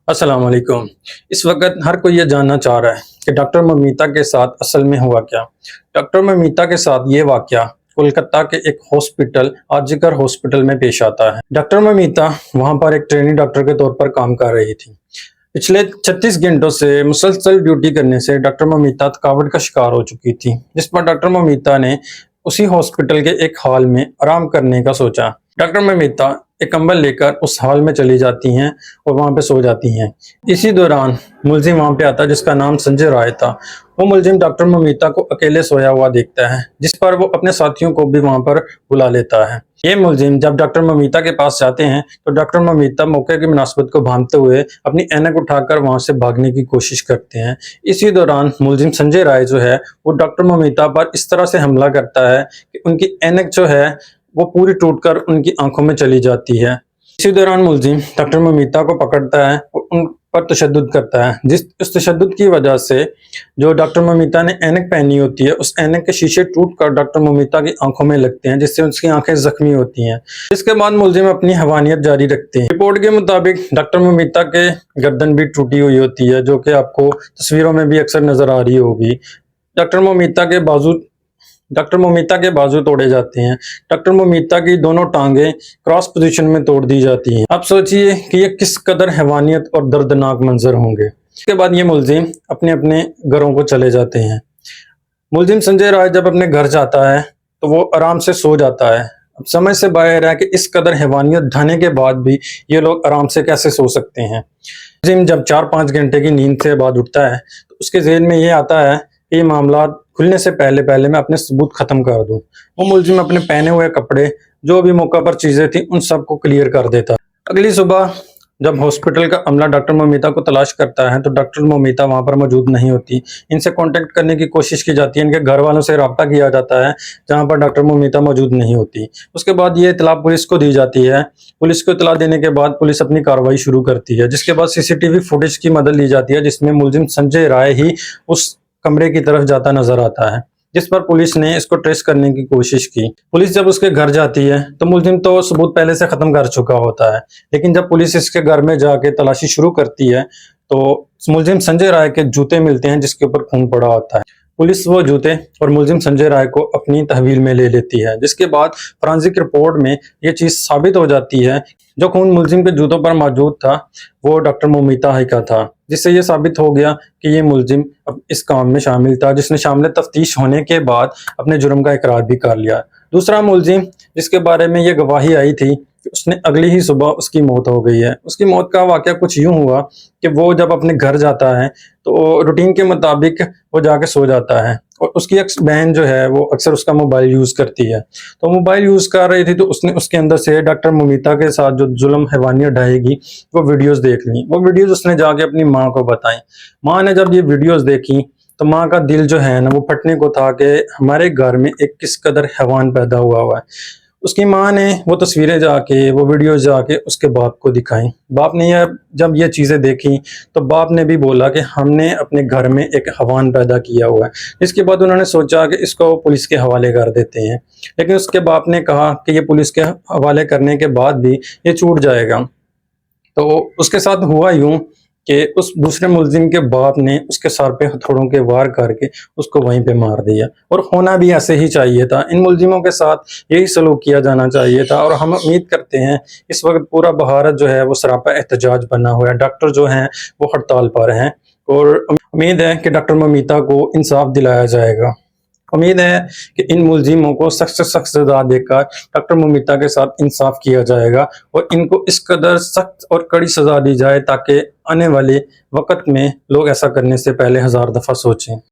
अस्सलाम वालेकुम। इस वक्त हर कोई ये जानना चाह रहा है कि डॉक्टर ममीता के साथ असल में हुआ क्या। डॉक्टर ममीता के साथ ये वाकया कोलकाता के एक हॉस्पिटल आरजीकर हॉस्पिटल में पेश आता है। डॉक्टर ममीता वहां पर एक ट्रेनी डॉक्टर के तौर पर काम कर रही थी। पिछले 36 घंटों से मुसलसल ड्यूटी करने से डॉक्टर ममीता थकावट का शिकार हो चुकी थी, जिस पर डॉक्टर ममीता ने उसी हॉस्पिटल के एक हॉल में आराम करने का सोचा। डॉक्टर ममीता एक कंबल लेकर उस हॉल में चली जाती हैं और वहां पे सो जाती हैं। इसी दौरान मुलजिम वहां पे आता है जिसका नाम संजय राय था। वो मुलजिम डॉक्टर ममीता को अकेले सोया हुआ देखता है, जिस पर वो अपने साथियों को भी वहां पर बुला लेता है। ये मुलजिम जब डॉक्टर ममीता के पास जाते हैं तो डॉक्टर ममीता मौके की मुनासिबत को भांपते हुए अपनी ऐनक उठाकर वहां से भागने की कोशिश करते हैं। इसी दौरान मुलजिम संजय राय जो है वो डॉक्टर ममीता पर इस तरह से हमला करता है कि उनकी ऐनक जो है वो पूरी टूटकर उनकी आंखों में चली जाती है। इसी दौरान मुलजिम डॉक्टर ममीता को पकड़ता है और उन पर तशद्दुद करता है, इस तशद्दुद की वजह से जो डॉक्टर ममीता ने ऐनक पहनी होती है उस ऐनक के शीशे टूटकर डॉक्टर ममीता की आंखों में लगते हैं, जिससे उसकी आंखें जख्मी होती हैं। इसके बाद मुलजिम अपनी हवानियत जारी रखते हैं। रिपोर्ट के मुताबिक डॉक्टर ममीता के गर्दन भी टूटी हुई होती है, जो कि आपको तस्वीरों में भी अक्सर नजर आ रही होगी। डॉक्टर मोमिता के बाजू तोड़े जाते हैं। डॉक्टर मोमिता की दोनों टांगे क्रॉस पोजीशन में तोड़ दी जाती हैं। आप सोचिए कि ये किस कदर हैवानियत और दर्दनाक मंजर होंगे। इसके बाद ये मुलजिम अपने अपने घरों को चले जाते हैं। मुलजिम संजय राय जब अपने घर जाता है तो वो आराम से सो जाता है। अब समझ से बाहर है कि इस कदर हैवानियत ढाने के बाद भी ये लोग आराम से कैसे सो सकते हैं। मुलजिम जब 4-5 घंटे की नींद से बाद उठता है तो उसके ज़हन में ये आता है कि ये मामला खुलने से पहले पहले मैं अपने सबूत खत्म कर दूं। वो मुलजिम अपने पहने हुए कपड़े, जो भी मौका पर चीजें थी, उन सबको क्लियर कर देता। अगली सुबह जब हॉस्पिटल का अमला डॉक्टर ममीता को तलाश करता है तो डॉक्टर ममीता वहां पर मौजूद नहीं होती। इनसे कांटेक्ट करने की कोशिश की जाती है, इनके घर वालों से रब्ता किया जाता है जहां पर डॉक्टर ममीता मौजूद नहीं होती। उसके बाद ये इतला पुलिस को दी जाती है। पुलिस को इतला देने के बाद पुलिस अपनी कार्रवाई शुरू करती है, जिसके बाद सीसीटीवी फुटेज की मदद ली जाती है, जिसमें मुलजिम संजय राय ही उस कमरे की तरफ जाता नजर आता है, जिस पर पुलिस ने इसको ट्रेस करने की कोशिश की। पुलिस जब उसके घर जाती है तो मुलजिम तो सबूत पहले से खत्म कर चुका होता है, लेकिन जब पुलिस इसके घर में जाके तलाशी शुरू करती है तो मुलजिम संजय राय के जूते मिलते हैं जिसके ऊपर खून पड़ा होता है। पुलिस वो जूते और मुलजिम संजय राय को अपनी तहवील में ले लेती है, जिसके बाद फोरेंसिक रिपोर्ट में ये चीज साबित हो जाती है जो खून मुलजिम के जूतों पर मौजूद था वो डॉक्टर मोमिता ही का था, जिससे ये साबित हो गया कि ये मुलजिम इस काम में शामिल था, जिसने शामिल तफ्तीश होने के बाद अपने जुर्म का इकरार भी कर लिया। दूसरा मुलजिम जिसके बारे में ये गवाही आई थी कि उसने अगली ही सुबह उसकी मौत हो गई है। उसकी मौत का वाकया कुछ यूं हुआ कि वो जब अपने घर जाता है तो रूटीन के मुताबिक वो जाके सो जाता है और उसकी एक बहन जो है वो अक्सर उसका मोबाइल यूज करती है। तो मोबाइल यूज कर रही थी तो उसने उसके अंदर से डॉक्टर ममीता के साथ जो जुल्म हैवानियत ढाएगी वो वीडियोस देख ली। वो वीडियोस उसने जाके अपनी माँ को बताई। माँ ने जब ये वीडियोस देखी तो माँ का दिल जो है ना वो फटने को था कि हमारे घर में एक किस कदर हैवान पैदा हुआ है। उसकी माँ ने वो तस्वीरें जाके वो वीडियो जाके उसके बाप को दिखाई। बाप ने जब ये चीज़ें देखी तो बाप ने भी बोला कि हमने अपने घर में एक हैवान पैदा किया हुआ है। इसके बाद उन्होंने सोचा कि इसको पुलिस के हवाले कर देते हैं, लेकिन उसके बाप ने कहा कि ये पुलिस के हवाले करने के बाद भी ये छूट जाएगा। तो उसके साथ हुआ यूं कि उस दूसरे मुलजिम के बाप ने उसके सर पे हथौड़ों के वार करके उसको वहीं पे मार दिया, और होना भी ऐसे ही चाहिए था। इन मुलजिमों के साथ यही सलूक किया जाना चाहिए था, और हम उम्मीद करते हैं इस वक्त पूरा भारत जो है वो सरापा एहतजाज बना हुआ है। डॉक्टर जो हैं वो हड़ताल पर हैं और उम्मीद है कि डॉक्टर ममीता को इंसाफ दिलाया जाएगा। उम्मीद है कि इन मुलजिमों को सख्त से सख्त सजा देकर डॉक्टर ममीता के साथ इंसाफ किया जाएगा और इनको इस कदर सख्त और कड़ी सजा दी जाए ताकि आने वाले वक्त में लोग ऐसा करने से पहले 1000 दफा सोचें।